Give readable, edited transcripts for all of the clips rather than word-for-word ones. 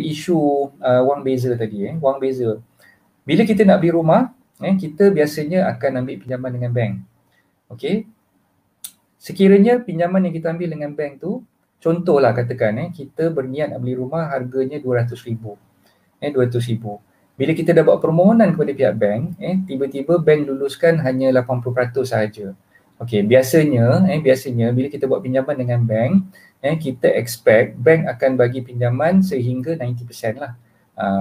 isu wang beza tadi, wang beza. Bila kita nak beli rumah, kita biasanya akan ambil pinjaman dengan bank. Okey. Sekiranya pinjaman yang kita ambil dengan bank tu, contohlah katakan kita berniat nak beli rumah harganya 200,000. 200,000. Bila kita dah buat permohonan kepada pihak bank, tiba-tiba bank luluskan hanya 80% sahaja. Okey, biasanya bila kita buat pinjaman dengan bank, kita expect bank akan bagi pinjaman sehingga 90% lah.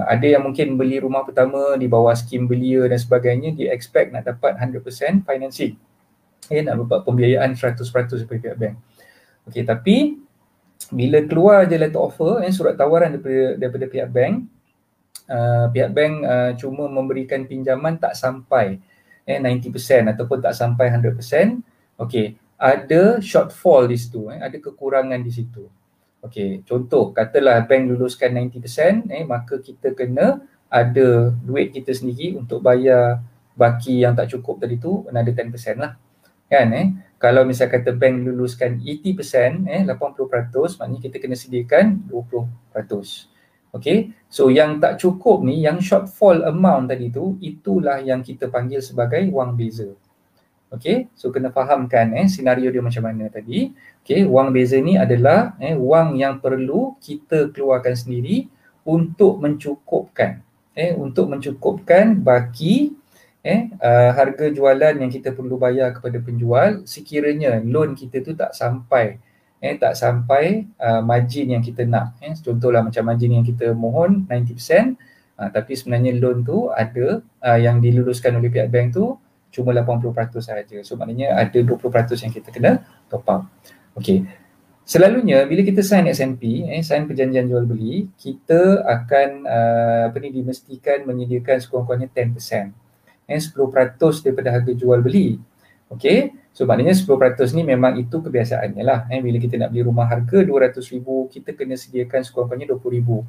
Ada yang mungkin beli rumah pertama di bawah skim belia dan sebagainya, dia expect nak dapat 100% financing. Nak dapat pembiayaan 100% daripada pihak bank. Okey, tapi bila keluar je letter offer, surat tawaran daripada pihak bank, cuma memberikan pinjaman tak sampai 90% ataupun tak sampai 100%. Okey, ada shortfall di situ, ada kekurangan di situ. Okey, contoh katalah bank luluskan 90%, maka kita kena ada duit kita sendiri untuk bayar baki yang tak cukup tadi tu, another 10% lah. Kan kalau misal kata bank luluskan 80%, 80%, maknanya kita kena sediakan 20%. Okey, so yang tak cukup ni, yang shortfall amount tadi tu, itulah yang kita panggil sebagai wang beza. Okey, so kena fahamkan senario dia macam mana tadi. Okey, wang beza ni adalah wang yang perlu kita keluarkan sendiri untuk mencukupkan baki harga jualan yang kita perlu bayar kepada penjual sekiranya loan kita tu tak sampai margin yang kita nak. Contohlah macam margin yang kita mohon 90%, tapi sebenarnya loan tu ada yang diluluskan oleh pihak bank tu cuma 80% sahaja. So maknanya ada 20% yang kita kena top up. Okey. Selalunya bila kita sign SMP, sign perjanjian jual beli, kita akan dimestikan menyediakan sekurang-kurangnya 10%. 10% daripada harga jual beli. Okey, so maknanya 10% ni memang itu kebiasaannya lah. Bila kita nak beli rumah harga 200,000, kita kena sediakan sekurang-kurangnya 20,000.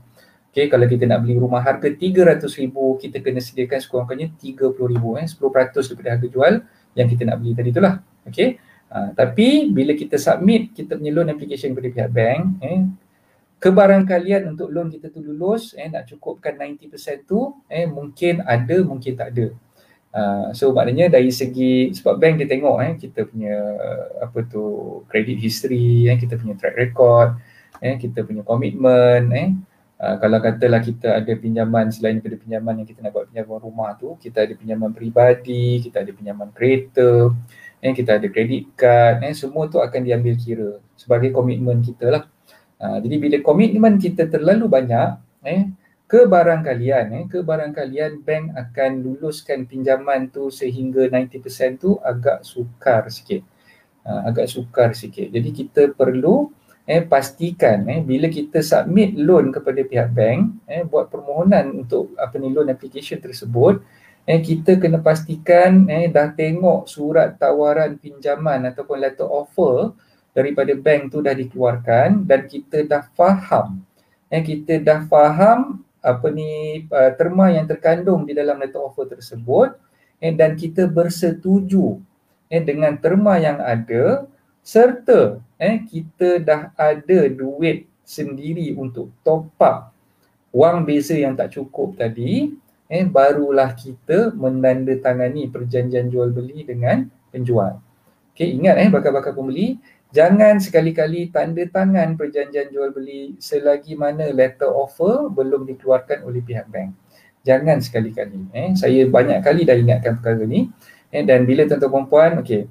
Okey, kalau kita nak beli rumah harga 300,000, kita kena sediakan sekurang-kurangnya 30,000. 10% daripada harga jual yang kita nak beli tadi itulah. Okey, tapi bila kita submit kita punya loan application kepada pihak bank, kebarangkalian untuk loan kita tu lulus, nak cukupkan 90% tu, mungkin ada, mungkin tak ada. So maknanya dari segi, sebab bank dia tengok kita punya credit history, kita punya track record, kita punya komitmen. Kalau katalah kita ada pinjaman selain daripada pinjaman yang kita nak buat pinjaman rumah tu, kita ada pinjaman peribadi, kita ada pinjaman kereta, kita ada credit card, semua tu akan diambil kira sebagai komitmen kita lah. Jadi bila komitmen kita terlalu banyak, kebarangkalian bank akan luluskan pinjaman tu sehingga 90% tu agak sukar sikit. Jadi kita perlu pastikan bila kita submit loan kepada pihak bank, buat permohonan untuk loan application tersebut, kita kena pastikan dah tengok surat tawaran pinjaman ataupun letter offer daripada bank tu dah dikeluarkan dan kita dah faham terma yang terkandung di dalam letter offer tersebut, dan kita bersetuju dengan terma yang ada, serta kita dah ada duit sendiri untuk top up wang beza yang tak cukup tadi, barulah kita menandatangani perjanjian jual beli dengan penjual. Okey, ingat bakal-bakal pembeli, jangan sekali-kali tanda tangan perjanjian jual beli selagi mana letter offer belum dikeluarkan oleh pihak bank. Jangan sekali-kali. Saya banyak kali dah ingatkan perkara ni. Dan bila tuan-tuan puan-puan, okey,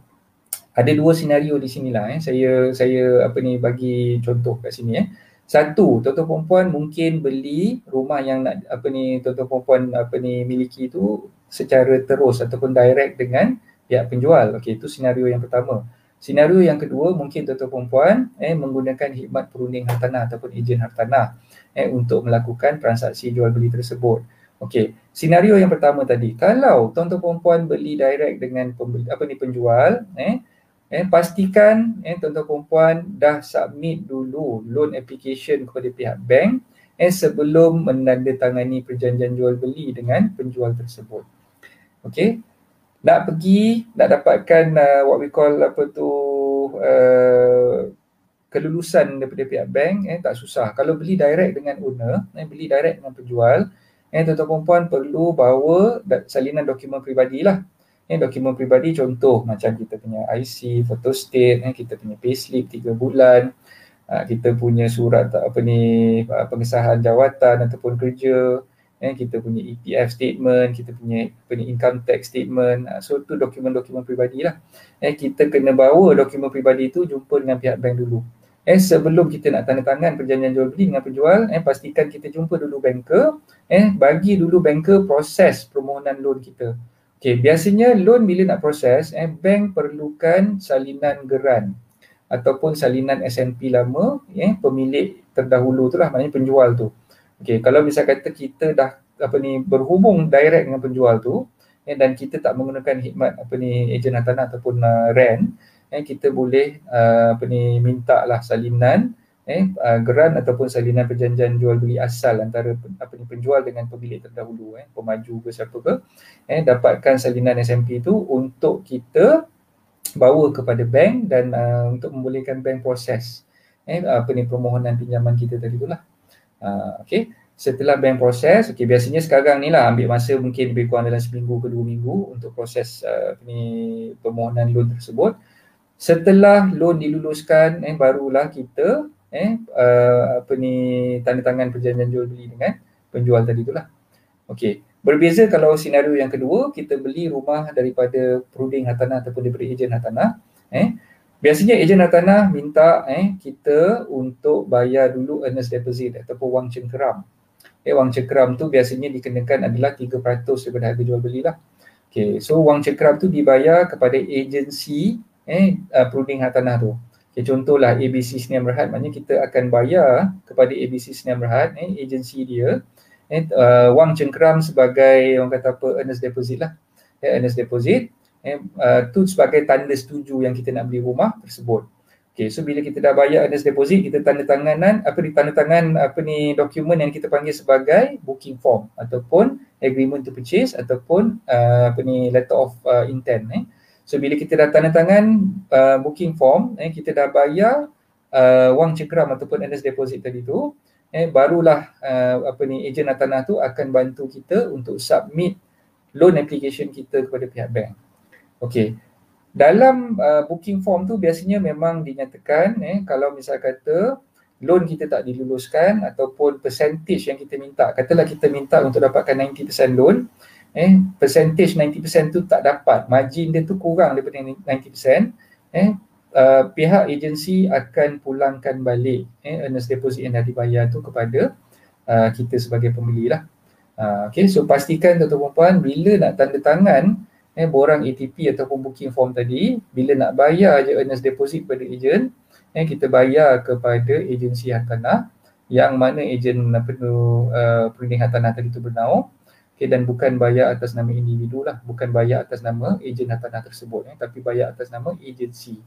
ada dua senario di sinilah. Saya bagi contoh kat sini. Satu, tuan-tuan puan-puan mungkin beli rumah yang nak tuan-tuan puan-puan miliki tu secara terus ataupun direct dengan pihak penjual. Okey, itu senario yang pertama. Senario yang kedua, mungkin tuan-tuan perempuan menggunakan khidmat perunding hartanah ataupun ejen hartanah untuk melakukan transaksi jual beli tersebut. Okey, senario yang pertama tadi, kalau tuan-tuan perempuan beli direct dengan penjual, pastikan tuan-tuan perempuan dah submit dulu loan application kepada pihak bank sebelum menandatangani perjanjian jual beli dengan penjual tersebut. Okey, nak dapatkan what we call kelulusan daripada pihak bank tak susah. Kalau beli direct dengan owner, beli direct dengan penjual, tuan-tuan puan perlu bawa salinan dokumen peribadi lah. Dokumen peribadi contoh macam kita punya IC, photostat, kita punya payslip 3 bulan, kita punya surat pengesahan jawatan ataupun kerja, kita punya EPF statement, kita punya income tax statement. So tu dokumen-dokumen peribadi lah. Kita kena bawa dokumen peribadi tu jumpa dengan pihak bank dulu. Sebelum kita nak tanda tangan perjanjian jual beli dengan penjual, pastikan kita jumpa dulu banker, bagi dulu banker proses permohonan loan kita. Okay, biasanya loan bila nak proses, bank perlukan salinan geran ataupun salinan SNP lama, pemilik terdahulu tu lah, maknanya penjual tu. Okay, kalau misal kata kita dah berhubung direct dengan penjual tu, dan kita tak menggunakan khidmat ejen hartanah ataupun REN, kita boleh minta lah salinan geran ataupun salinan perjanjian jual beli asal antara penjual dengan pemilik terdahulu, pemaju ke siapa ke, dapatkan salinan SMP tu untuk kita bawa kepada bank dan untuk membolehkan bank proses permohonan pinjaman kita tadi itulah. Okey, setelah bank proses, okey, biasanya sekarang ni lah ambil masa mungkin lebih kurang dalam seminggu ke 2 minggu untuk proses permohonan loan tersebut. Setelah loan diluluskan, barulah kita tanda tangan perjanjian jual beli dengan penjual tadi itulah. Okey, berbeza kalau senario yang kedua, kita beli rumah daripada pruding hartanah ataupun daripada ejen hartanah. Biasanya ejen hartanah minta kita untuk bayar dulu earnest deposit ataupun wang cengkeram. Wang cengkeram tu biasanya dikenakan adalah 3% daripada harga jual beli lah. Okay, so wang cengkeram tu dibayar kepada agensi pruding hartanah tu. Okay, contohlah ABC Sdn Bhd, maknanya kita akan bayar kepada ABC Sdn Bhd, agensi dia, wang cengkeram sebagai orang kata apa, earnest deposit lah. Earnest deposit tu sebagai tanda setuju yang kita nak beli rumah tersebut. Okay, so bila kita dah bayar earnest deposit, kita tanda tangan dokumen yang kita panggil sebagai booking form ataupun agreement to purchase ataupun letter of intent. So bila kita dah tanda tangan booking form, kita dah bayar wang cengkeram ataupun earnest deposit tadi tu, barulah ejen hartanah tu akan bantu kita untuk submit loan application kita kepada pihak bank. Okey, dalam booking form tu biasanya memang dinyatakan kalau misal kata loan kita tak diluluskan ataupun percentage yang kita minta, katalah kita minta untuk dapatkan 90% loan, percentage 90% tu tak dapat, margin dia tu kurang daripada 90%, pihak agensi akan pulangkan balik earnest deposit yang dah dibayar tu kepada kita sebagai pembeli lah. Okay, so pastikan tuan-tuan puan bila nak tanda tangan borang ATP ataupun booking form tadi, bila nak bayar je earnest deposit pada ejen, kita bayar kepada agensi hartanah yang mana ejen pruding hartanah tadi tu bernaung, okay, dan bukan bayar atas nama individu lah, bukan bayar atas nama ejen hartanah tersebut, tapi bayar atas nama agensi.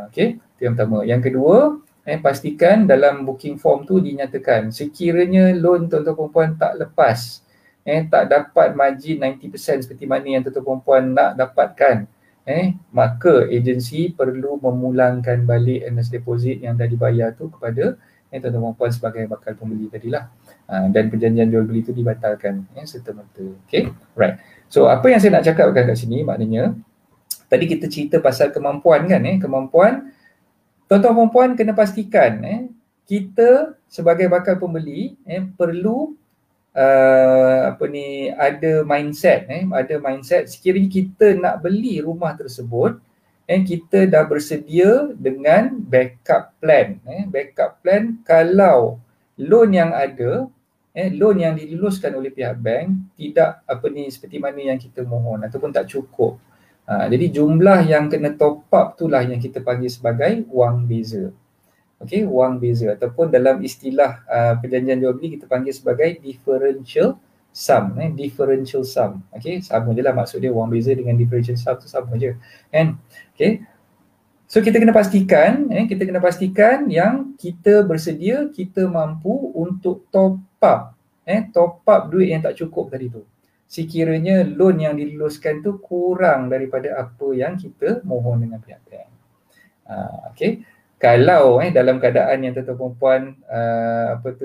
Okay, itu yang pertama. Yang kedua, pastikan dalam booking form tu dinyatakan sekiranya loan tuan-tuan puan tak lepas, tak dapat margin 90% seperti mana yang tuan-tuan puan nak dapatkan, maka agensi perlu memulangkan balik earnest deposit yang dah dibayar tu kepada tuan-tuan puan sebagai bakal pembeli tadilah, dan perjanjian jual beli tu dibatalkan serta-merta. Okay, right. So apa yang saya nak cakapkan kat sini maknanya, tadi kita cerita pasal kemampuan kan, kemampuan tuan-tuan puan kena pastikan kita sebagai bakal pembeli perlu ada mindset, ada mindset sekiranya kita nak beli rumah tersebut, kita dah bersedia dengan backup plan. Backup plan kalau loan yang ada, loan yang diluluskan oleh pihak bank tidak seperti mana yang kita mohon ataupun tak cukup. Jadi jumlah yang kena top up itulah yang kita panggil sebagai wang beza. Okey, wang beza ataupun dalam istilah perjanjian jual beli kita panggil sebagai differential sum. Differential sum. Okey, sama je lah maksud dia, wang beza dengan differential sum tu sama je kan. Okey, so kita kena pastikan yang kita bersedia, kita mampu untuk top up duit yang tak cukup tadi tu, sekiranya loan yang diluluskan tu kurang daripada apa yang kita mohon dengan pihak bank. Okey, Kalau dalam keadaan yang tuan-tuan puan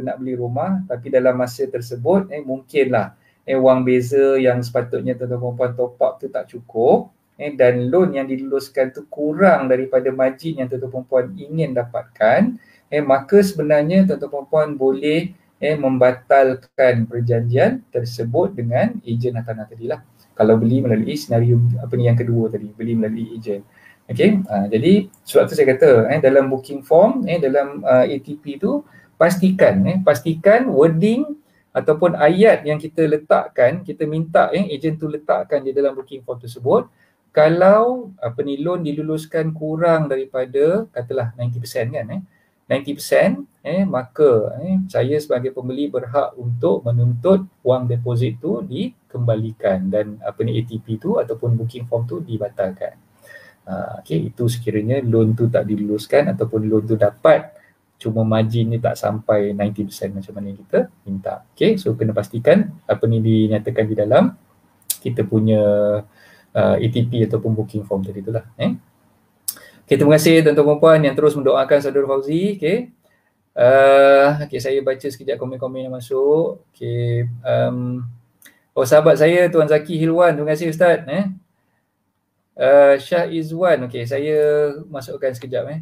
nak beli rumah, tapi dalam masa tersebut mungkinlah wang beza yang sepatutnya tuan-tuan puan top up tu tak cukup, dan loan yang diluluskan tu kurang daripada margin yang tuan-tuan puan ingin dapatkan, maka sebenarnya tuan-tuan puan boleh membatalkan perjanjian tersebut dengan ejen hartanah tadilah. Kalau beli melalui senario yang kedua tadi, beli melalui ejen. Okay, jadi sebab tu saya kata dalam booking form, dalam ATP tu pastikan wording ataupun ayat yang kita letakkan, kita minta ejen tu letakkan di dalam booking form tersebut, kalau loan diluluskan kurang daripada katalah 90% kan 90%, maka saya sebagai pembeli berhak untuk menuntut wang deposit tu dikembalikan dan ATP tu ataupun booking form tu dibatalkan. Okay, itu sekiranya loan tu tak diluluskan ataupun loan tu dapat cuma margin ni tak sampai 90% macam mana kita minta. Okay, so kena pastikan dinyatakan di dalam kita punya ATP ataupun booking form tadi itulah. Okay, terima kasih tuan-tuan puan yang terus mendoakan saudara Fauzi. Okay, saya baca sekejap komen-komen yang masuk. Okay, sahabat saya Tuan Zaki Hilwan, terima kasih Ustaz. Syah Izwan, okay, saya masukkan sekejap.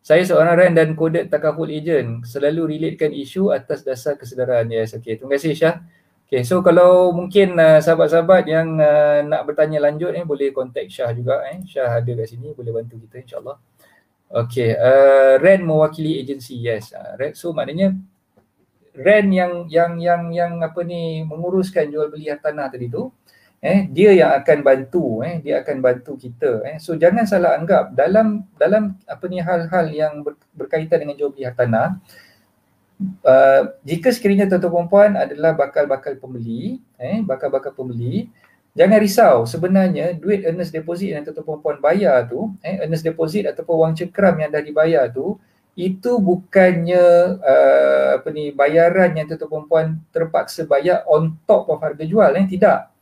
Saya seorang RAN dan coded takaful agent, selalu relatekan isu atas dasar kesedaran. Yes, okay, terima kasih Syah. Okay, so kalau mungkin sahabat-sahabat yang nak bertanya lanjut boleh contact Syah juga. Syah ada kat sini, boleh bantu kita insyaAllah. Okay, RAN mewakili agensi, yes. So maknanya RAN yang menguruskan jual beli hartanah tadi tu, dia yang akan bantu, dia akan bantu kita. So jangan salah anggap dalam hal-hal yang berkaitan dengan jual beli hartanah, jika sekiranya tuan-tuan puan adalah bakal-bakal pembeli, jangan risau. Sebenarnya duit earnest deposit yang tuan-tuan puan bayar tu, earnest deposit ataupun wang cekram yang dah dibayar tu, itu bukannya bayaran yang tuan-tuan puan terpaksa bayar on top of harga jual, tidak.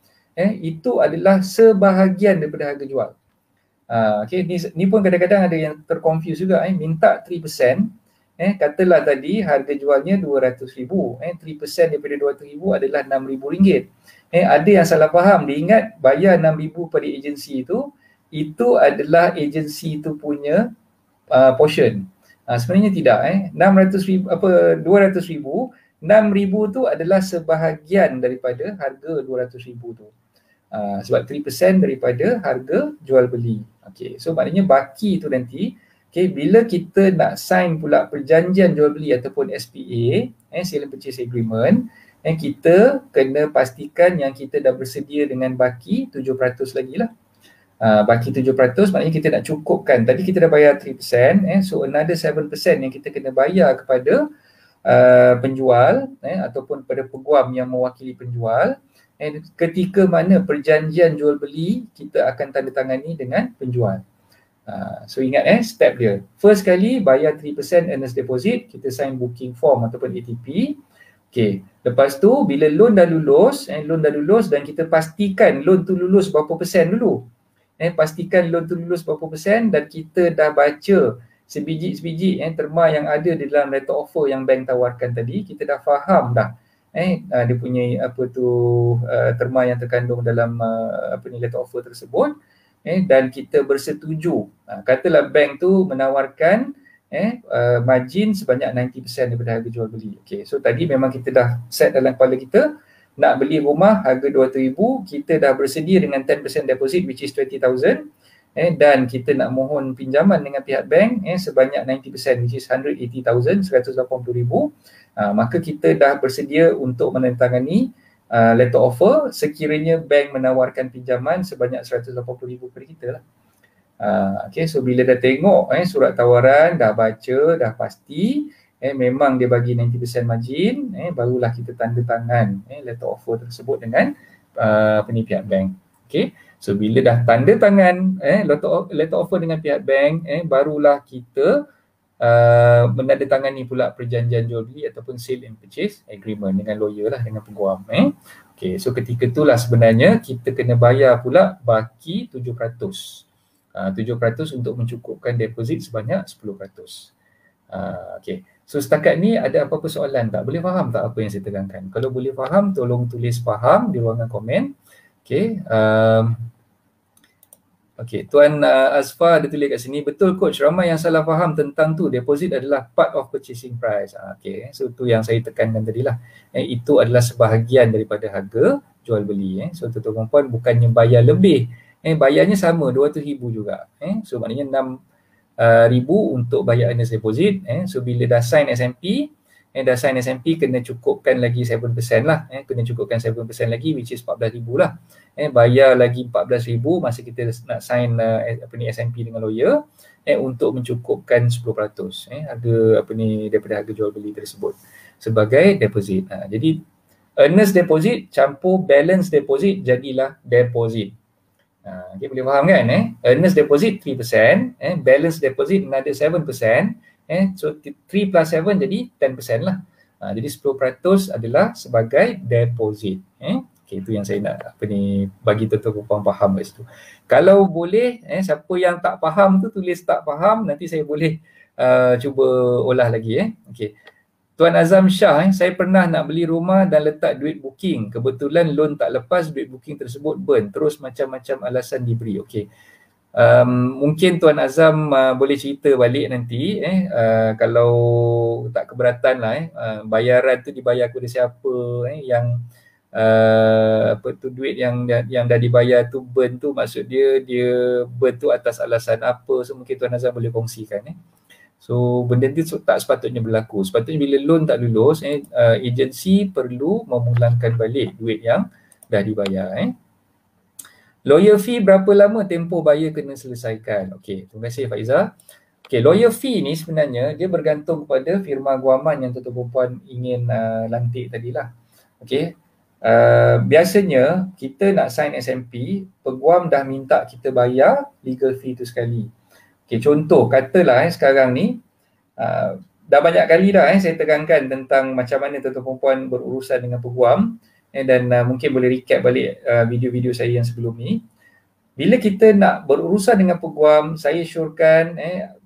Itu adalah sebahagian daripada harga jual. Okay, ni pun kadang-kadang ada yang terconfuse juga, minta 3%, katalah tadi harga jualnya RM200,000, 3% daripada RM200,000 adalah RM6,000. Ada yang salah faham, dia ingat bayar RM6,000 pada agensi itu adalah agensi itu punya portion. Sebenarnya tidak, RM200,000, RM6,000 tu adalah sebahagian daripada harga RM200,000 tu. Sebab 3% daripada harga jual beli. Okay, so maknanya baki tu nanti, okay, bila kita nak sign pula perjanjian jual beli ataupun SPA, Sale and Purchase Agreement, kita kena pastikan yang kita dah bersedia dengan baki 7% lagi lah. Baki 7% maknanya kita nak cukupkan. Tadi kita dah bayar 3%, so another 7% yang kita kena bayar kepada penjual ataupun pada peguam yang mewakili penjual. Ketika mana perjanjian jual beli kita akan tanda tangani dengan penjual. So ingat step dia. First kali bayar 3% earnest deposit, kita sign booking form ataupun ATP. Okay, lepas tu bila loan dah lulus dan kita pastikan loan tu lulus berapa persen dulu. Pastikan loan tu lulus berapa persen dan kita dah baca sebiji terma yang ada di dalam letter offer yang bank tawarkan tadi, kita dah faham dah dia punya terma yang terkandung dalam letter offer tersebut, dan kita bersetuju. Katalah bank tu menawarkan margin sebanyak 90% daripada harga jual beli. Okay, so tadi memang kita dah set dalam kepala kita nak beli rumah harga RM200,000, kita dah bersedia dengan 10% deposit which is $20,000, dan kita nak mohon pinjaman dengan pihak bank sebanyak 90% which is $180,000, $180,000. Maka kita dah bersedia untuk menandatangani letter offer sekiranya bank menawarkan pinjaman sebanyak $180,000 kepada kita lah. Okay, so bila dah tengok surat tawaran, dah baca, dah pasti memang dia bagi 90% margin, barulah kita tanda tangan letter offer tersebut dengan pihak bank. Okay, so bila dah tanda tangan letter offer dengan pihak bank, barulah kita menandatangani pula perjanjian jual beli ataupun sale and purchase agreement dengan lawyer lah, dengan peguam. Okay, so ketika itulah sebenarnya kita kena bayar pula baki 7%. 7% untuk mencukupkan deposit sebanyak 10%. Okay. So setakat ni ada apa-apa soalan tak? Boleh faham tak apa yang saya terangkan? Kalau boleh faham, tolong tulis faham di ruangan komen. Okay. Okay, Tuan Azfar ada tulis kat sini, betul coach, ramai yang salah faham tentang tu, deposit adalah part of purchasing price. Okay, so tu yang saya tekankan tadi lah. Itu adalah sebahagian daripada harga jual beli. So tuan-tuan puan bukannya bayar lebih, bayarnya sama, 200,000 juga. So maknanya 6,000 untuk bayar earnest deposit. So bila dah sign SMP, dah sign SMP kena cukupkan lagi 7% lah, kena cukupkan 7% lagi, which is 14,000 lah. Bayar lagi 14,000 masa kita nak sign SMP dengan lawyer, untuk mencukupkan 10% harga daripada harga jual beli tersebut sebagai deposit. Jadi earnest deposit campur balance deposit jadilah deposit. Okay, boleh faham kan? Earnest deposit 3%, balance deposit another 7%, so 3 plus 7 jadi 10% lah. Jadi 10% adalah sebagai deposit. Okay, itu yang saya nak bagi tuan-tuan faham kat situ. Kalau boleh, siapa yang tak faham tu tulis tak faham, nanti saya boleh cuba olah lagi. Okay. Tuan Azam Shah, saya pernah nak beli rumah dan letak duit booking. Kebetulan loan tak lepas, duit booking tersebut burn. Terus macam-macam alasan diberi. Okey. Mungkin Tuan Azam boleh cerita balik nanti kalau tak keberatan lah bayaran tu dibayar kepada siapa, yang duit yang dah dibayar tu burn tu, maksud dia burn tu atas alasan apa. So mungkin Tuan Azam boleh kongsikan. So benda tu tak sepatutnya berlaku. Sepatutnya bila loan tak lulus, agensi perlu memulangkan balik duit yang dah dibayar. Lawyer fee berapa lama tempoh bayar kena selesaikan? Okey, terima kasih Faiza. Okey, lawyer fee ni sebenarnya dia bergantung kepada firma guaman yang tuan-tuan puan ingin lantik tadilah. Okey. Biasanya kita nak sign SMP, peguam dah minta kita bayar legal fee tu sekali. Okey, contoh katalah sekarang ni dah banyak kali dah saya terangkan tentang macam mana tuan-tuan puan berurusan dengan peguam, dan mungkin boleh recap balik video-video saya yang sebelum ni. Bila kita nak berurusan dengan peguam, saya syorkan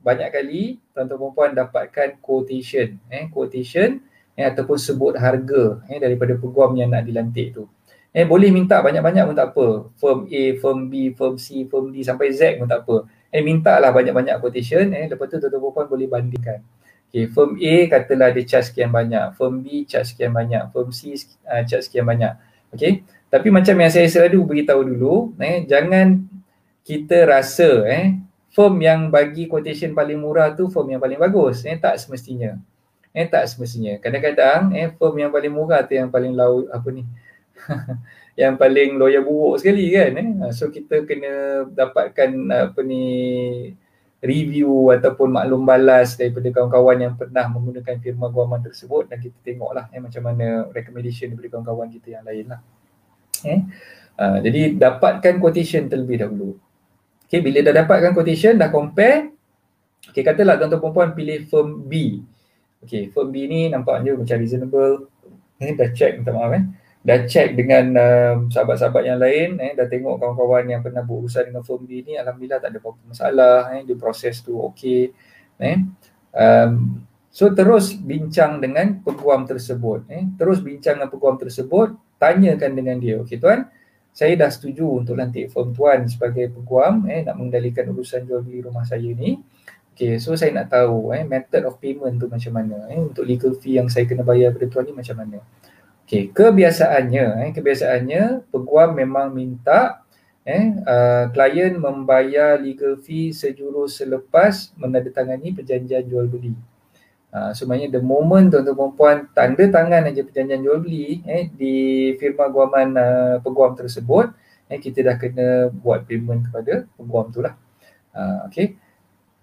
banyak kali tuan-tuan puan dapatkan quotation, ataupun sebut harga daripada peguam yang nak dilantik tu. Boleh minta banyak-banyak pun tak apa. Firm A, firm B, firm C, firm D sampai Z pun tak apa. Mintalah banyak-banyak quotation, lepas tu tuan-tuan puan boleh bandingkan. Okay, firm A katalah dia charge sekian banyak, firm B charge sekian banyak, firm C charge sekian banyak. Okay, tapi macam yang saya selalu beritahu dulu, jangan kita rasa firm yang bagi quotation paling murah tu firm yang paling bagus. Tak semestinya. Tak semestinya. Kadang-kadang firm yang paling murah tu yang paling yang paling lawyer buruk sekali kan. So kita kena dapatkan review ataupun maklum balas daripada kawan-kawan yang pernah menggunakan firma guaman tersebut, dan kita tengoklah macam mana recommendation daripada kawan-kawan kita yang lain lah. Jadi dapatkan quotation terlebih dahulu. Okay, bila dah dapatkan quotation, dah compare, okay, katalah tuan-tuan puan pilih firm B. Okay, firm B ni nampaknya macam reasonable. Dah check, minta maaf dah check dengan sahabat-sahabat yang lain, dah tengok kawan-kawan yang pernah berurusan dengan firm B ni, alhamdulillah tak ada apa-apa masalah, dia proses tu okey. So terus bincang dengan peguam tersebut, tanyakan dengan dia, okey tuan, saya dah setuju untuk lantik firm tuan sebagai peguam, nak mengendalikan urusan jual beli rumah saya ni. Okay, so saya nak tahu method of payment tu macam mana, untuk legal fee yang saya kena bayar pada tuan ni macam mana. Okay, kebiasaannya peguam memang minta klien membayar legal fee sejurus selepas menandatangani perjanjian jual beli. Sebenarnya the moment tuan-tuan puan tanda tangan aja perjanjian jual beli di firma guaman peguam tersebut, kita dah kena buat payment kepada peguam tu lah. Okay.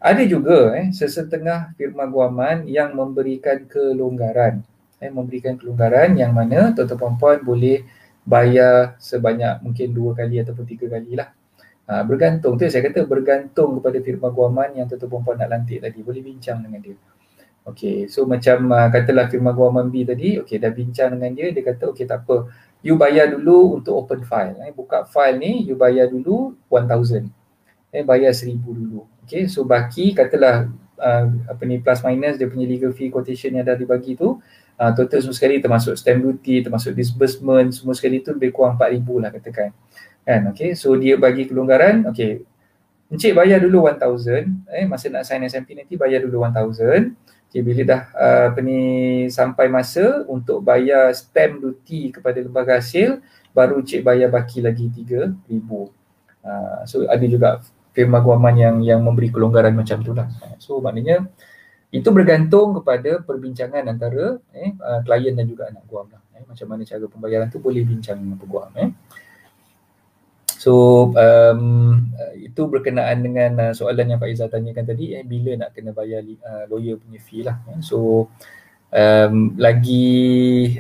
Ada juga sesetengah firma guaman yang memberikan kelonggaran, yang mana tuan-tuan puan boleh bayar sebanyak mungkin 2 kali ataupun 3 kali lah. Bergantung, tu saya kata bergantung kepada firma guaman yang tuan-tuan puan nak lantik tadi, boleh bincang dengan dia. Okay, so macam katalah firma guaman B tadi, okay, dah bincang dengan dia, dia kata okay tak apa, you bayar dulu untuk open file. Buka file ni, you bayar dulu 1,000. bayar 1,000 dulu. Okay, so baki katalah plus minus dia punya legal fee quotation yang dah dibagi tu, total semua sekali termasuk stamp duty, termasuk disbursement, semua sekali tu lebih kurang 4,000 lah katakan. Kan, okay, so dia bagi kelonggaran, okay, Encik bayar dulu 1,000, masa nak sign SMP nanti bayar dulu 1,000. Okay, bila dah sampai masa untuk bayar stamp duty kepada lembaga hasil, baru encik bayar baki lagi 3,000. So ada juga firma guaman yang memberi kelonggaran macam tu lah. So maknanya itu bergantung kepada perbincangan antara klien dan juga anak guam lah. Macam mana cara pembayaran tu boleh bincang dengan peguam. So itu berkenaan dengan soalan yang Pak Izzah tanyakan tadi, bila nak kena bayar lawyer punya fee lah. So lagi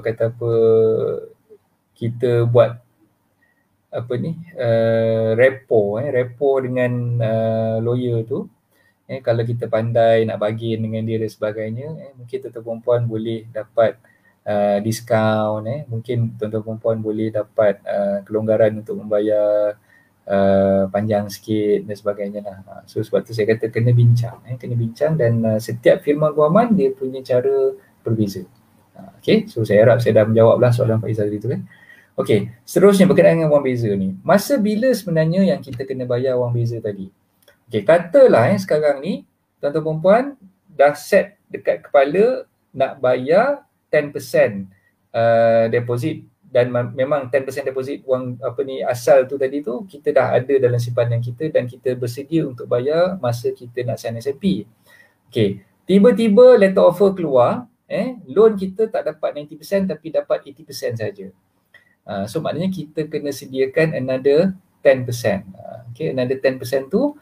kata apa, kita buat apa ni, repo dengan lawyer tu, kalau kita pandai nak bargain dengan dia dan sebagainya, mungkin tuan-tuan perempuan boleh dapat diskaun, mungkin tuan-tuan perempuan boleh dapat kelonggaran untuk membayar panjang sikit dan sebagainya lah. So sebab tu saya kata kena bincang, dan setiap firma guaman dia punya cara berbeza. Okay, so saya harap saya dah menjawab lah soalan Pak Izzah tadi tu kan. Okay, seterusnya berkenaan dengan wang beza ni. Masa bila sebenarnya yang kita kena bayar wang beza tadi? Okay, katalah sekarang ni tuan-tuan perempuan dah set dekat kepala nak bayar 10% deposit, dan memang 10% deposit wang asal tu tadi tu kita dah ada dalam simpanan kita dan kita bersedia untuk bayar masa kita nak sign SMP. Okay, tiba-tiba letter offer keluar, loan kita tak dapat 90% tapi dapat 80% saja. So maknanya kita kena sediakan another 10%. Okay, another 10% tu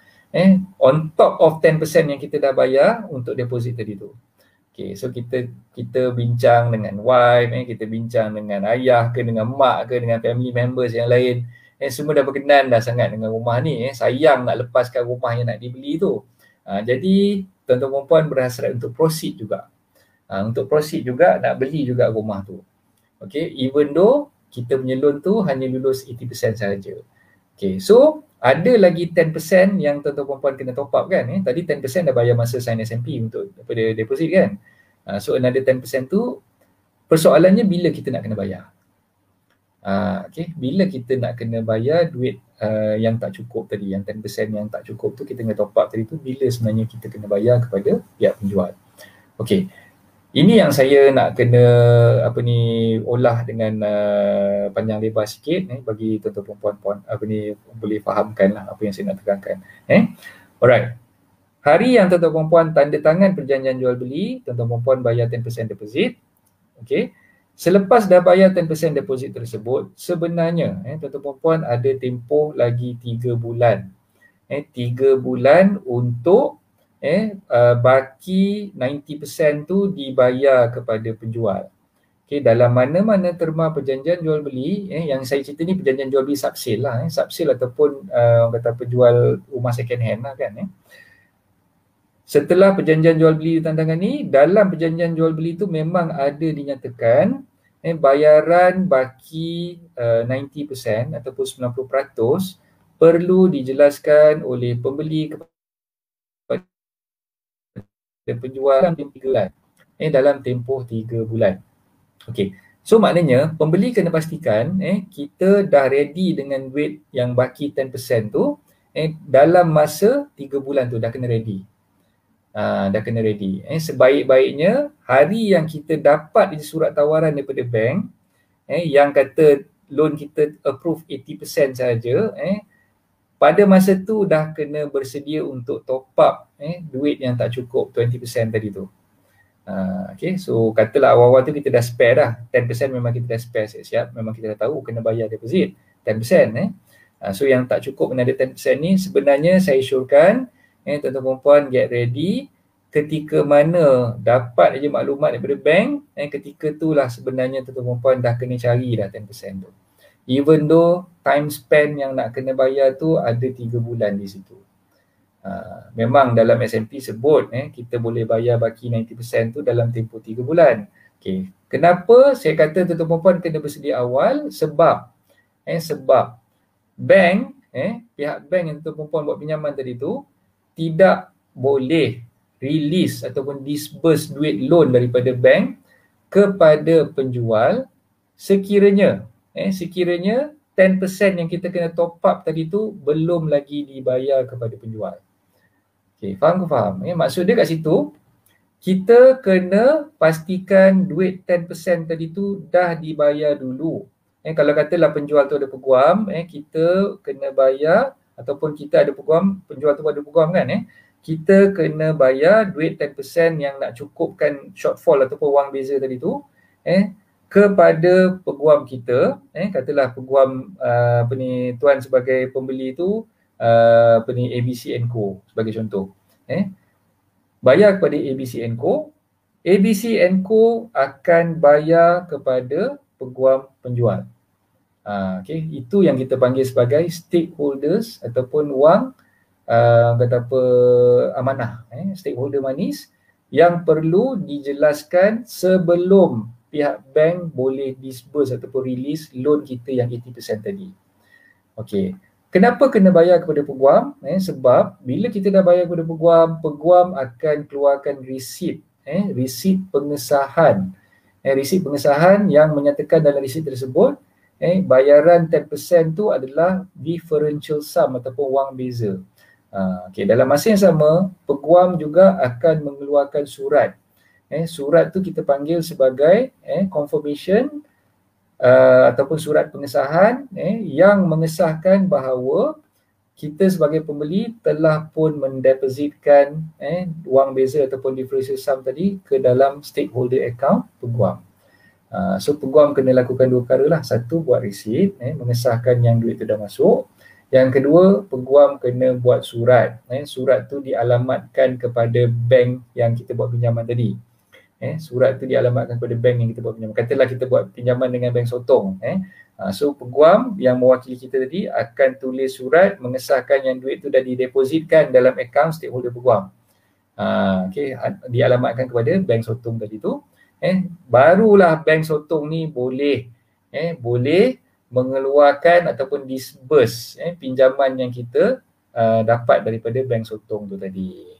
on top of 10% yang kita dah bayar untuk deposit tadi tu. Okay, so kita bincang dengan wife, kita bincang dengan ayah ke, dengan mak ke, dengan family members yang lain. Semua dah berkenan dah sangat dengan rumah ni. Sayang nak lepaskan rumah yang nak dibeli tu. Jadi tuan-tuan perempuan berhasrat untuk proceed juga. Untuk proceed juga, nak beli juga rumah tu. Okay, even though kita punya loan tu hanya lulus 80% sahaja. Okay, so ada lagi 10% yang tuan-tuan perempuan kena top up kan. Tadi 10% dah bayar masa sign SMP untuk daripada deposit kan. So another 10% tu persoalannya bila kita nak kena bayar. Okay, bila kita nak kena bayar duit yang tak cukup tadi, yang 10% yang tak cukup tu kita kena top up tadi tu, bila sebenarnya kita kena bayar kepada pihak penjual. Okay, ini yang saya nak kena olah dengan panjang lebar sikit bagi tuan-tuan perempuan boleh fahamkan lah apa yang saya nak tekankan. Alright. Hari yang tuan-tuan perempuan tanda tangan perjanjian jual beli, tuan-tuan perempuan bayar 10% deposit. Okay. Selepas dah bayar 10% deposit tersebut, sebenarnya tuan-tuan perempuan ada tempoh lagi 3 bulan. 3 bulan untuk baki 90% tu dibayar kepada penjual. Okay, dalam mana-mana terma perjanjian jual beli, yang saya cerita ni perjanjian jual beli subsale lah, subsale ataupun orang kata penjual rumah second hand lah kan. Setelah perjanjian jual beli ditandangani, dalam perjanjian jual beli tu memang ada dinyatakan bayaran baki 90% ataupun 90% perlu dijelaskan oleh pembeli kepada penjual dalam tempoh 3 bulan. Dalam tempoh 3 bulan. Okey. So maknanya pembeli kena pastikan kita dah ready dengan duit yang baki 10% tu dalam masa 3 bulan tu dah kena ready. Dah kena ready. Sebaik-baiknya hari yang kita dapat surat tawaran daripada bank yang kata loan kita approve 80% saja, pada masa tu dah kena bersedia untuk top up duit yang tak cukup 20% tadi tu. Okay, so katalah awal-awal tu kita dah spare dah 10% memang kita dah spare siap-siap, memang kita dah tahu kena bayar deposit 10%. So yang tak cukup another 10% ni sebenarnya saya syorkan tuan-tuan perempuan get ready, ketika mana dapat aja maklumat daripada bank, ketika tu lah sebenarnya tuan-tuan perempuan dah kena cari dah 10% tu. Even though time spend yang nak kena bayar tu ada 3 bulan di situ. Memang dalam SMP sebut kita boleh bayar baki 90% tu dalam tempoh 3 bulan. Okay. Kenapa saya kata tuan-tuan perempuan kena bersedia awal? Sebab bank pihak bank yang tuan perempuan buat pinjaman tadi tu tidak boleh release ataupun disburse duit loan daripada bank kepada penjual sekiranya 10% yang kita kena top up tadi tu belum lagi dibayar kepada penjual. Okey, faham ke faham? Maksud dia kat situ, kita kena pastikan duit 10% tadi tu dah dibayar dulu. Kalau katalah penjual tu ada peguam, kita kena bayar ataupun kita ada peguam, penjual tu ada peguam kan, kita kena bayar duit 10% yang nak cukupkan shortfall ataupun wang beza tadi tu, kepada peguam kita, katalah peguam tuan sebagai pembeli tu ABC & Co sebagai contoh. Bayar kepada ABC & Co. ABC & Co akan bayar kepada peguam penjual. Okay. Itu yang kita panggil sebagai stakeholders ataupun wang kata apa, amanah, stakeholder manis yang perlu dijelaskan sebelum pihak bank boleh disburse ataupun release loan kita yang 80% tadi. Okey. Kenapa kena bayar kepada peguam? Sebab bila kita dah bayar kepada peguam, peguam akan keluarkan resit, resit pengesahan. Resit pengesahan yang menyatakan dalam resit tersebut, bayaran 10% tu adalah differential sum ataupun wang beza. Okay. Dalam masa yang sama, peguam juga akan mengeluarkan surat. Surat tu kita panggil sebagai confirmation ataupun surat pengesahan yang mengesahkan bahawa kita sebagai pembeli telah pun mendepositkan wang beza ataupun differential sum tadi ke dalam stakeholder account peguam. So peguam kena lakukan dua perkara lah. Satu, buat resit, mengesahkan yang duit tu dah masuk. Yang kedua, peguam kena buat surat. Surat tu dialamatkan kepada bank yang kita buat pinjaman tadi. Surat tu dialamatkan kepada bank yang kita buat pinjaman. Katalah kita buat pinjaman dengan bank sotong. So peguam yang mewakili kita tadi akan tulis surat mengesahkan yang duit tu dah didepositkan dalam akaun stakeholder peguam. Okay. Dialamatkan kepada bank sotong tadi tu. Barulah bank sotong ni boleh mengeluarkan ataupun disburse pinjaman yang kita dapat daripada bank sotong tu tadi.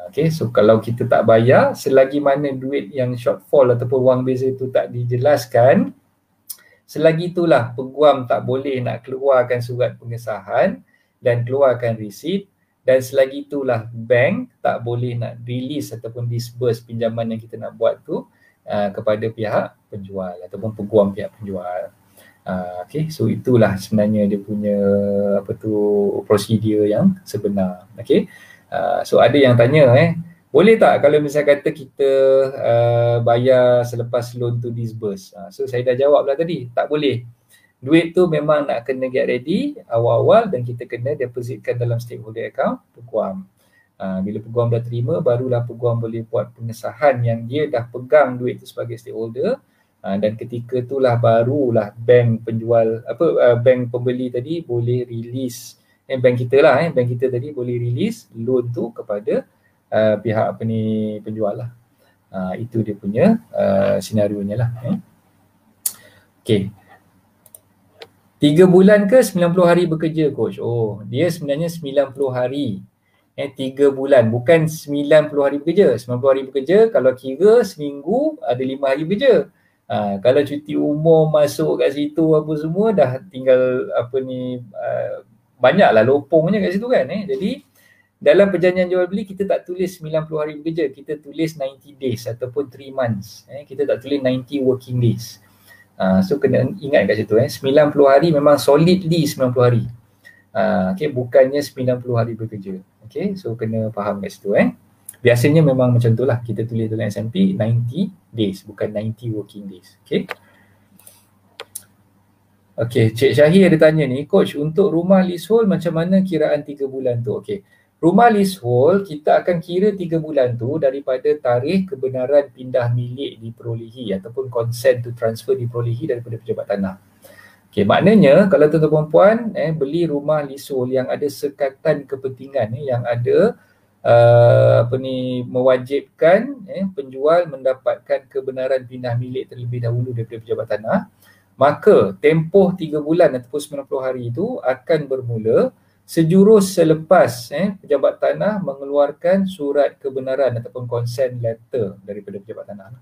Okay, so kalau kita tak bayar, selagi mana duit yang shortfall ataupun wang beza itu tak dijelaskan, selagi itulah peguam tak boleh nak keluarkan surat pengesahan dan keluarkan resit, dan selagi itulah bank tak boleh nak release ataupun disburse pinjaman yang kita nak buat tu kepada pihak penjual ataupun peguam pihak penjual. Okay, so itulah sebenarnya dia punya prosedur yang sebenar. Okay. So ada yang tanya boleh tak kalau misalnya kata kita bayar selepas loan tu disburse? So saya dah jawab lah tadi, tak boleh. Duit tu memang nak kena get ready awal-awal dan kita kena depositkan dalam stakeholder account peguam. Bila peguam dah terima, barulah peguam boleh buat pengesahan yang dia dah pegang duit tu sebagai stakeholder, dan ketika itulah barulah bank penjual bank pembeli tadi boleh release bank kita lah, bank kita tadi boleh release loan tu kepada pihak penjual lah. Itu dia punya senario-nya lah. Okay. 3 bulan ke 90 hari bekerja, coach? Oh, dia sebenarnya 90 hari. 3 bulan, bukan 90 hari bekerja. 90 hari bekerja, kalau kira seminggu ada 5 hari bekerja. Kalau cuti umur masuk kat situ apa semua, dah tinggal banyaklah lopongnya kat situ kan. Jadi dalam perjanjian jual beli kita tak tulis 90 hari bekerja, kita tulis 90 days ataupun 3 months. Kita tak tulis 90 working days. So kena ingat kat situ 90 hari memang solidly 90 hari. Okay, bukannya 90 hari bekerja. Okay, so kena faham kat situ Biasanya memang macam tu lah, kita tulis dalam SMP 90 days bukan 90 working days. Okay. Okay, Cik Syahir ada tanya ni, coach, untuk rumah leasehold macam mana kiraan 3 bulan tu? Okay, rumah leasehold kita akan kira 3 bulan tu daripada tarikh kebenaran pindah milik diperolehi ataupun consent to transfer diperolehi daripada pejabat tanah. Okay, maknanya kalau tuan-tuan puan beli rumah leasehold yang ada sekatan kepentingan yang ada mewajibkan penjual mendapatkan kebenaran pindah milik terlebih dahulu daripada pejabat tanah, maka tempoh 3 bulan ataupun 90 hari itu akan bermula sejurus selepas pejabat tanah mengeluarkan surat kebenaran ataupun consent letter daripada pejabat tanah.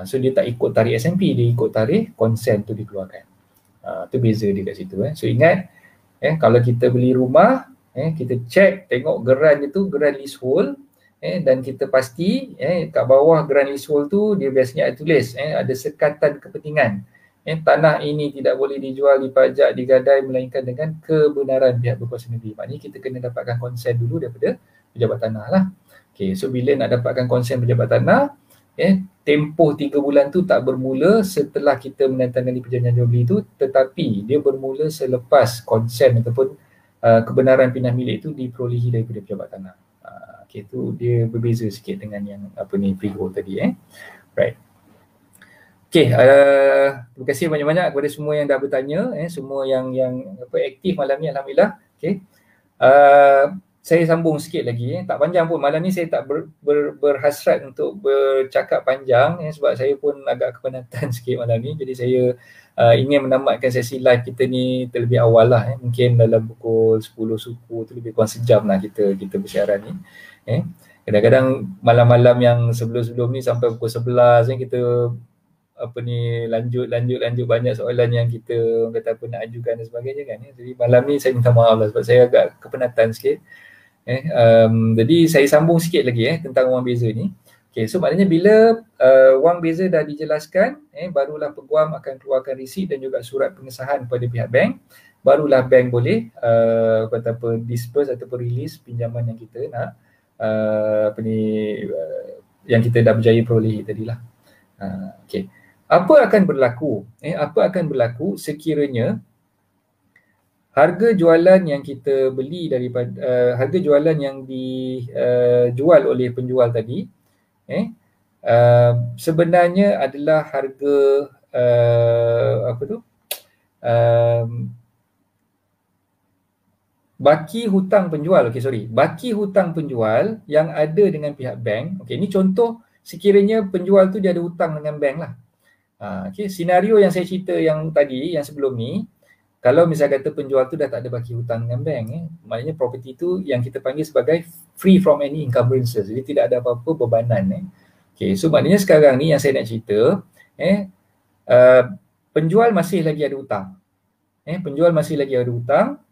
So dia tak ikut tarikh SMP, dia ikut tarikh consent tu dikeluarkan. Tu beza dia kat situ. So ingat, kalau kita beli rumah, kita check tengok geran itu, geran leasehold, dan kita pasti kat bawah geran leasehold tu dia biasanya ada tulis ada sekatan kepentingan. Tanah ini tidak boleh dijual, dipajak, digadai melainkan dengan kebenaran pihak berkuasa negeri. Maknanya kita kena dapatkan konsen dulu daripada pejabat tanah lah. Okay, so bila nak dapatkan konsen pejabat tanah, tempoh 3 bulan tu tak bermula setelah kita menandatangani perjanjian jual beli tu, tetapi dia bermula selepas konsen ataupun kebenaran pindah milik itu diperolehi daripada pejabat tanah. Okay, tu dia berbeza sikit dengan yang freehold tadi. Right. Okay, terima kasih banyak-banyak kepada semua yang dah bertanya, semua yang aktif malam ni, alhamdulillah. Okay. Saya sambung sikit lagi, tak panjang pun malam ni, saya tak berhasrat untuk bercakap panjang sebab saya pun agak kepenatan sikit malam ni, jadi saya ingin menamatkan sesi live kita ni terlebih awal lah, mungkin dalam pukul 10 suku tu, lebih kurang sejam lah kita bersiaran ni. Kadang-kadang malam-malam yang sebelum-sebelum ni sampai pukul 11 kita lanjut banyak soalan yang kita kata nak ajukan dan sebagainya kan. Jadi malam ni saya minta maaf lah sebab saya agak kepenatan sikit. Jadi saya sambung sikit lagi tentang wang beza ni. Okay, so maknanya bila wang beza dah dijelaskan, barulah peguam akan keluarkan resit dan juga surat pengesahan kepada pihak bank. Barulah bank boleh disperse ataupun release pinjaman yang kita nak yang kita dah berjaya perolehi tadilah. Okay. Apa akan berlaku sekiranya harga jualan yang kita beli daripada harga jualan yang dijual oleh penjual tadi sebenarnya adalah harga baki hutang penjual. Baki hutang penjual yang ada dengan pihak bank. Okey, ini contoh sekiranya penjual tu dia ada hutang dengan bank lah. Okay, senario yang saya cerita yang tadi, yang sebelum ni, kalau misalnya kata penjual tu dah tak ada baki hutang dengan bank, maknanya property tu yang kita panggil sebagai free from any encumbrances, jadi tidak ada apa-apa bebanan. Okay, so maknanya sekarang ni yang saya nak cerita, penjual masih lagi ada hutang. Penjual masih lagi ada hutang.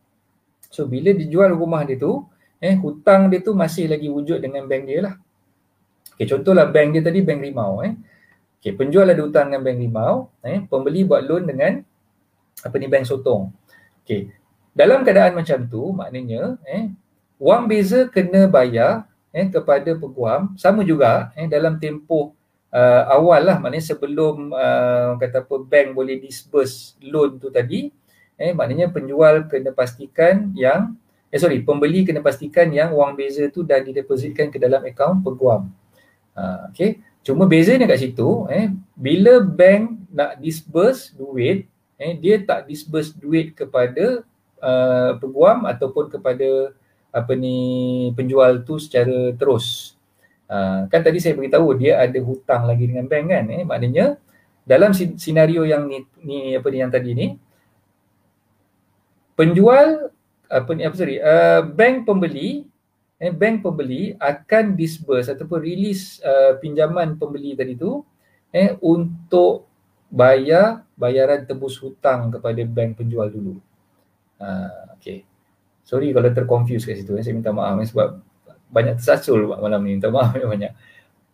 So bila dijual rumah dia tu, hutang dia tu masih lagi wujud dengan bank dia lah. Okay, contohlah bank dia tadi bank Rimau. Okay, penjual ada hutang dengan bank Rimau, pembeli buat loan dengan bank Sotong. Okay, dalam keadaan macam tu maknanya wang beza kena bayar kepada peguam sama juga dalam tempoh awal lah, maknanya sebelum bank boleh disburse loan tu tadi, maknanya penjual kena pastikan yang pembeli kena pastikan yang wang beza tu dah didepositkan ke dalam akaun peguam. Okay. Cuma bezanya kat situ, bila bank nak disburse duit, dia tak disburse duit kepada peguam ataupun kepada penjual tu secara terus. Kan tadi saya beritahu dia ada hutang lagi dengan bank kan, maknanya dalam senario yang yang tadi ni, penjual bank pembeli akan disburse ataupun release pinjaman pembeli tadi tu untuk bayaran tebus hutang kepada bank penjual dulu. Okay. Sorry kalau terconfuse kat situ, saya minta maaf sebab banyak tersasul malam ni, minta maaf banyak.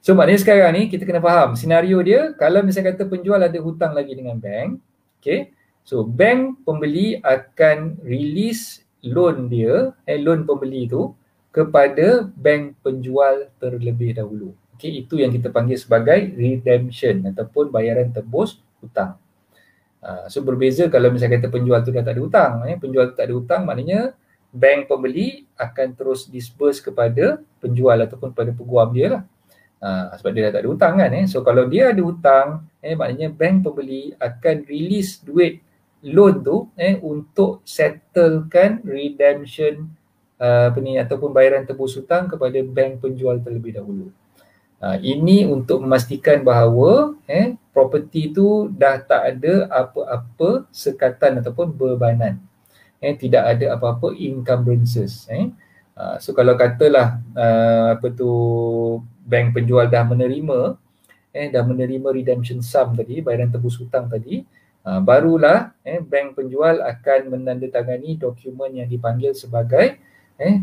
So maknanya sekarang ni kita kena faham senario dia, kalau misalnya kata penjual ada hutang lagi dengan bank, okay, so bank pembeli akan release loan dia, loan pembeli tu kepada bank penjual terlebih dahulu. Okay, itu yang kita panggil sebagai redemption ataupun bayaran tebus hutang. So berbeza kalau misalnya kata penjual tu dah tak ada hutang, penjual tu tak ada hutang, maknanya bank pembeli akan terus disburse kepada penjual ataupun kepada peguam dia lah. Sebab dia dah tak ada hutang kan. So kalau dia ada hutang, maknanya bank pembeli akan release duit loan tu untuk settlekan redemption ataupun bayaran tebus hutang kepada bank penjual terlebih dahulu. Ini untuk memastikan bahawa property tu dah tak ada apa-apa sekatan ataupun bebanan. Tidak ada apa-apa encumbrances. So kalau katalah bank penjual dah menerima redemption sum tadi, bayaran tebus hutang tadi, barulah bank penjual akan menandatangani dokumen yang dipanggil sebagai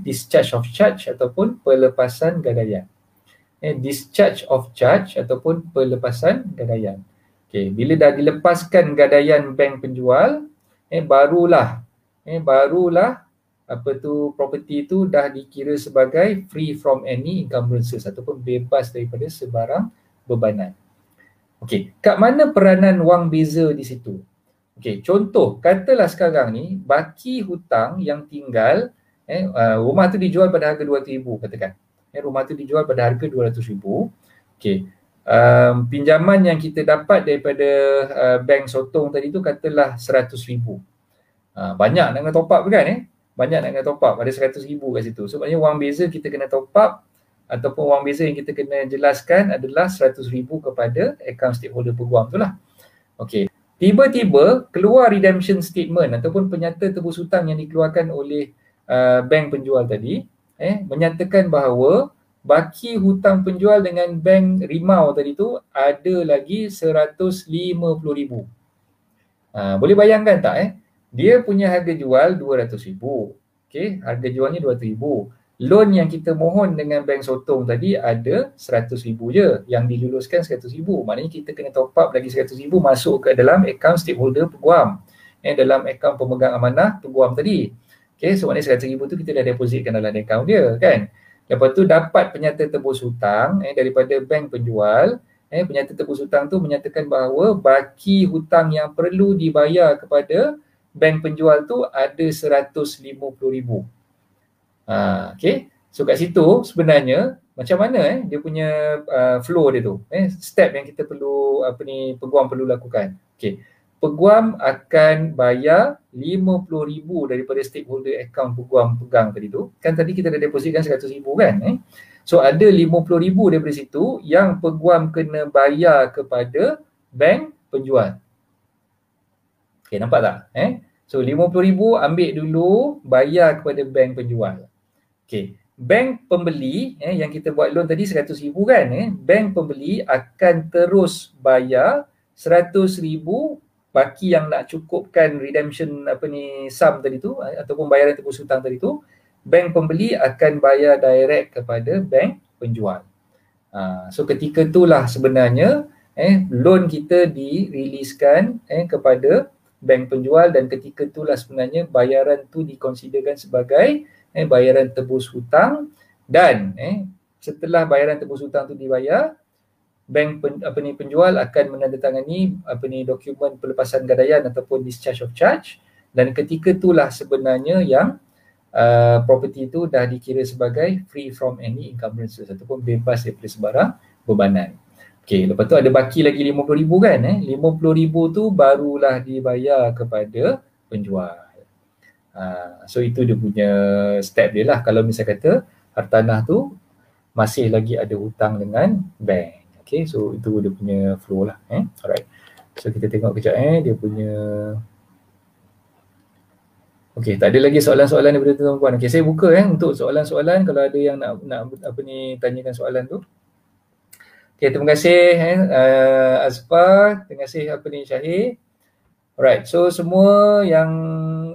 discharge of charge ataupun pelepasan gadaian. Discharge of charge ataupun pelepasan gadaian. Okay, bila dah dilepaskan gadaian bank penjual, barulah property itu dah dikira sebagai free from any encumbrances ataupun bebas daripada sebarang bebanan. Okey, kat mana peranan wang beza di situ? Okey, contoh, katalah sekarang ni baki hutang yang tinggal, rumah tu dijual pada harga 200,000 katakan. Rumah tu dijual pada harga 200,000. Okey, pinjaman yang kita dapat daripada bank sotong tadi tu katalah 100,000. Banyak nak kena top up kan Banyak nak kena top up, ada 100,000 kat situ. So maknanya wang beza kita kena top up ataupun wang beza yang kita kena jelaskan adalah 100,000 kepada account stakeholder peguam tu lah. Okey, tiba-tiba keluar redemption statement ataupun penyata tebus hutang yang dikeluarkan oleh bank penjual tadi, menyatakan bahawa baki hutang penjual dengan bank rimau tadi tu ada lagi 150,000. Boleh bayangkan tak dia punya harga jual 200,000. Okey, harga jualnya 200,000. Loan yang kita mohon dengan bank sotong tadi ada 100,000 je, yang diluluskan 100,000. Maknanya kita kena top up lagi 100,000 masuk ke dalam akaun stakeholder peguam, dalam akaun pemegang amanah peguam tadi. Okey, so maknanya 100,000 tu kita dah depositkan dalam akaun dia kan. Lepas tu dapat penyata tebus hutang daripada bank penjual. Penyata tebus hutang tu menyatakan bahawa baki hutang yang perlu dibayar kepada bank penjual tu ada 150,000. Okay, so kat situ sebenarnya macam mana dia punya flow dia tu, step yang kita perlu peguam perlu lakukan. Okay, peguam akan bayar 50,000 daripada stakeholder account peguam pegang tadi tu. Kan tadi kita dah depositkan 100,000 kan. So ada 50,000 daripada situ yang peguam kena bayar kepada bank penjual. Okay, nampak tak? So 50,000 ambil dulu, bayar kepada bank penjual. Okay, bank pembeli yang kita buat loan tadi 100,000 kan. Bank pembeli akan terus bayar 100,000 baki yang nak cukupkan redemption sum tadi tu ataupun bayaran tebus hutang tadi tu. Bank pembeli akan bayar direct kepada bank penjual. So ketika itulah sebenarnya loan kita diriliskan kepada bank penjual, dan ketika itulah sebenarnya bayaran tu dikonsiderkan sebagai bayaran tebus hutang, dan setelah bayaran tebus hutang tu dibayar, bank penjual akan menandatangani dokumen pelepasan gadaian ataupun discharge of charge, dan ketika itulah sebenarnya yang property itu dah dikira sebagai free from any encumbrances ataupun bebas daripada sebarang bebanan. Okey, lepas tu ada baki lagi 50,000 kan. 50,000 tu barulah dibayar kepada penjual. So itu dia punya step dia lah. Kalau misal kata hartanah tu masih lagi ada hutang dengan bank. Okey, so itu dia punya flow lah. Alright. So kita tengok kejap dia punya. Okey, tak ada lagi soalan-soalan daripada tuan-tuan. Okey, saya buka untuk soalan-soalan kalau ada yang nak tanyakan soalan tu. Okey, terima kasih Azfar, terima kasih Syahir. Alright, so semua yang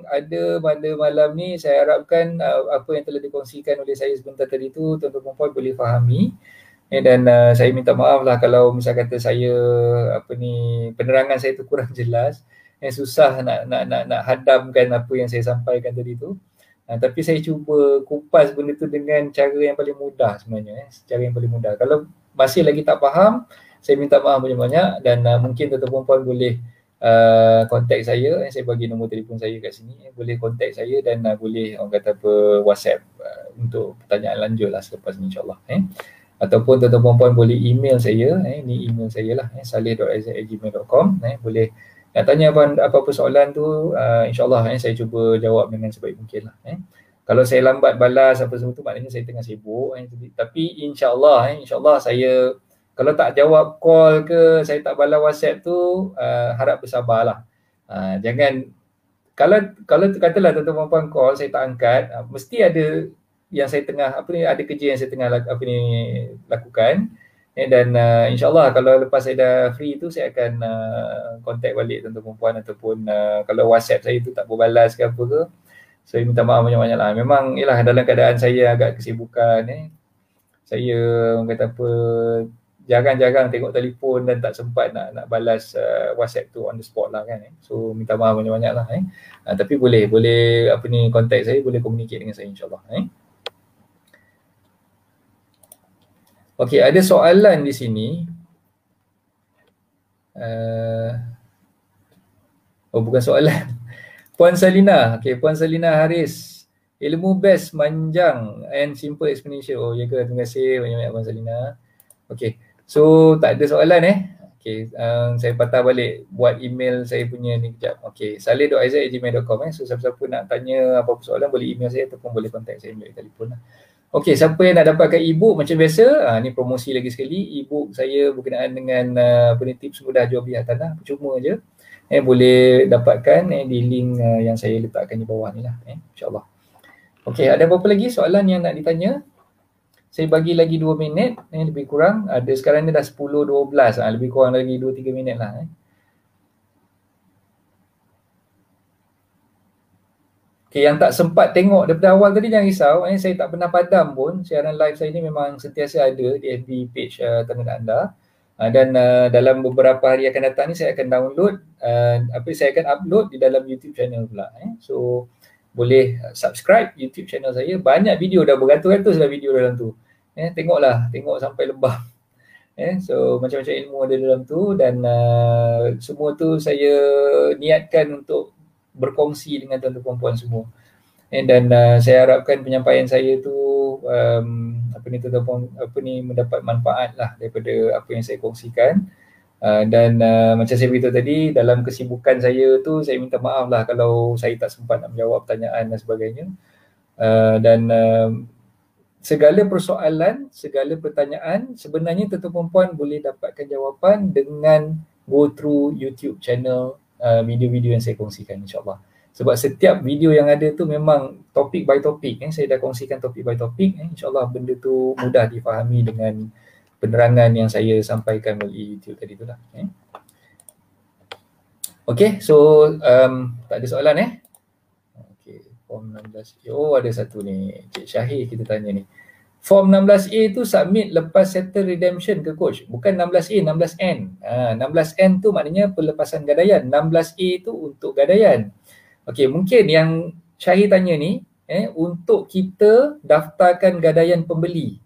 ada pada malam ni, saya harapkan apa yang telah dikongsikan oleh saya sebentar tadi tu tuan-tuan puan boleh fahami. Dan saya minta maaf lah kalau misal kata saya penerangan saya tu kurang jelas. Susah nak hadamkan apa yang saya sampaikan tadi tu. Tapi saya cuba kupas benda tu dengan cara yang paling mudah sebenarnya. Cara yang paling mudah. Kalau masih lagi tak faham, saya minta maaf banyak-banyak, dan mungkin tuan-tuan puan boleh kontak saya. Saya bagi nombor telefon saya kat sini. Boleh kontak saya dan boleh orang kata WhatsApp untuk pertanyaan lanjut lah selepas ni insyaAllah. Ataupun tuan-tuan puan boleh email saya. Ni email saya lah, salih.aizat@gmail.com. Boleh nak tanya apa-apa soalan tu, insyaAllah saya cuba jawab dengan sebaik mungkin lah. Kalau saya lambat balas apa semua tu maknanya saya tengah sibuk. Tapi insya-Allah saya kalau tak jawab call ke, saya tak balas WhatsApp tu, harap bersabarlah. Jangan kalau katalah tuan-tuan puan-puan call saya tak angkat, mesti ada yang saya tengah ada kerja yang saya tengah lakukan. Dan insya-Allah kalau lepas saya dah free tu saya akan contact balik tuan-tuan puan-puan ataupun kalau WhatsApp saya tu tak berbalas ke apa ke, saya minta maaf banyak-banyak lah. Memang ialah dalam keadaan saya agak kesibukan. Saya kata apa, jarang-jarang tengok telefon dan tak sempat nak balas WhatsApp tu on the spot lah kan. So minta maaf banyak-banyak lah. Tapi boleh contact saya, boleh communicate dengan saya insyaAllah. Okey, ada soalan di sini. Bukan soalan. Puan Salina. Okey, Puan Salina Haris. Ilmu best, manjang and simple explanation. Oh ya ke, terima kasih banyak-banyak Puan Salina. Okey, so tak ada soalan Okey, saya patah balik buat email saya punya ni kejap. Okey, saleh.aizat@gmail.com So siapa-siapa nak tanya apa-apa soalan boleh email saya ataupun boleh contact saya melalui telefon lah. Okey, siapa yang nak dapatkan e-book macam biasa, ni promosi lagi sekali, e-book saya berkenaan dengan tips mudah jual beli tanah, percuma je. Boleh dapatkan di link yang saya letakkan di bawah ni lah, insyaAllah. Okey, ada apa-apa lagi soalan yang nak ditanya? Saya bagi lagi 2 minit, lebih kurang. Ada sekarang ni dah 10.12, lebih kurang lagi 2-3 minit lah. Okay, yang tak sempat tengok daripada awal tadi jangan risau. Saya tak pernah padam pun. Siaran live saya ni memang sentiasa ada di FB page Tanah Anda. Dan dalam beberapa hari akan datang ni saya akan download, saya akan upload di dalam YouTube channel pula. So boleh subscribe YouTube channel saya. Banyak video dah, beratus-ratus dah video dalam tu. Tengoklah, tengok sampai lebah. So macam-macam ilmu ada dalam tu dan semua tu saya niatkan untuk berkongsi dengan tuan-tuan puan semua. Dan saya harapkan penyampaian saya tu mendapat manfaat lah daripada apa yang saya kongsikan. Dan macam saya beritahu tadi, dalam kesibukan saya tu saya minta maaf lah kalau saya tak sempat nak menjawab pertanyaan dan sebagainya. Dan segala persoalan, segala pertanyaan sebenarnya tuan-tuan puan boleh dapatkan jawapan dengan go through YouTube channel video-video yang saya kongsikan insyaAllah. Sebab setiap video yang ada tu memang topik by topik. Saya dah kongsikan topik by topik. InsyaAllah benda tu mudah difahami dengan penerangan yang saya sampaikan melalui YouTube tadi tu lah. Okay, so tak ada soalan Okay, form 16A. Oh, ada satu ni. Cik Syahir kita tanya ni. Form 16A tu submit lepas settle redemption ke coach? Bukan 16A, 16N. 16N tu maknanya pelepasan gadaian. 16A tu untuk gadaian. Okey, mungkin yang Syahir tanya ni untuk kita daftarkan gadaian pembeli.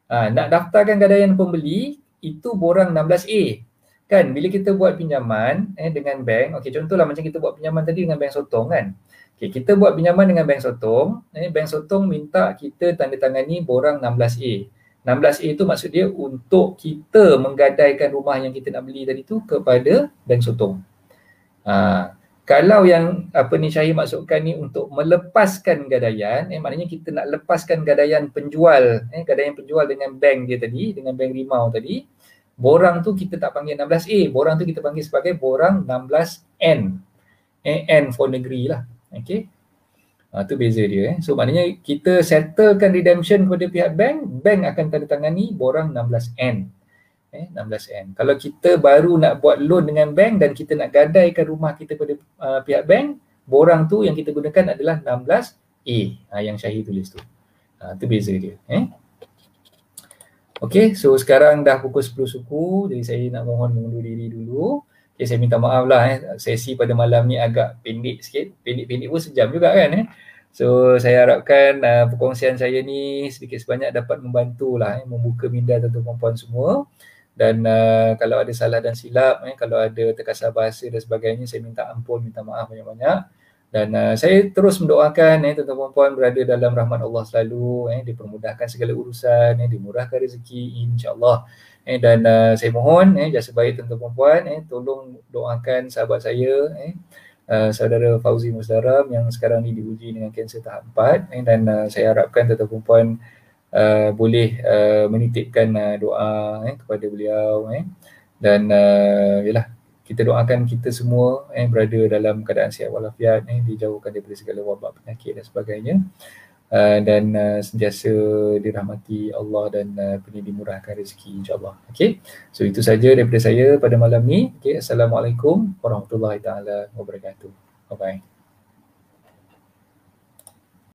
Nak daftarkan gadaian pembeli itu borang 16A. Kan bila kita buat pinjaman dengan bank, okey contohlah macam kita buat pinjaman tadi dengan bank sotong kan. Okay, kita buat pinjaman dengan bank sotong. Bank sotong minta kita tandatangani borang 16A. 16A itu maksud dia untuk kita menggadaikan rumah yang kita nak beli tadi tu kepada bank sotong. Kalau yang Syahir maksudkan ni untuk melepaskan gadaian, maknanya kita nak lepaskan gadaian penjual, gadaian penjual dengan bank dia tadi, dengan bank rimau tadi. Borang tu kita tak panggil 16A, borang tu kita panggil sebagai borang 16N. N for negeri lah. Okay, tu beza dia. So maknanya kita settlekan redemption kepada pihak bank, bank akan tandatangani borang 16N. 16N. Kalau kita baru nak buat loan dengan bank dan kita nak gadaikan rumah kita kepada pihak bank, borang tu yang kita gunakan adalah 16A yang Syahir tulis tu. Tu beza dia. Okay, so sekarang dah pukul 10 suku, jadi saya nak mohon mengundur diri dulu. Okay, saya minta maaf lah sesi pada malam ni agak pendek sikit. Pendek-pendek pun sejam juga kan So saya harapkan perkongsian saya ni sedikit sebanyak dapat membantu lah membuka minda tuan-tuan puan semua. Dan kalau ada salah dan silap, kalau ada terkasar bahasa dan sebagainya, saya minta ampun, minta maaf banyak-banyak. Dan saya terus mendoakan tuan-tuan puan berada dalam rahmat Allah selalu, dipermudahkan segala urusan, dimurahkan rezeki insya-Allah. Dan saya mohon jasa baik tuan-tuan puan, tolong doakan sahabat saya saudara Fauzi Musdaram yang sekarang ni diuji dengan kanser tahap 4, dan saya harapkan tuan-tuan dan puan boleh menitipkan doa kepada beliau, dan yalah, kita doakan kita semua berada dalam keadaan sihat walafiat, dijauhkan daripada segala wabak penyakit dan sebagainya, dan sentiasa dirahmati Allah dan dimurahkan rezeki, insyaAllah. Okay, so itu saja daripada saya pada malam ni. Okay, Assalamualaikum warahmatullahi taala wabarakatuh. Bye bye.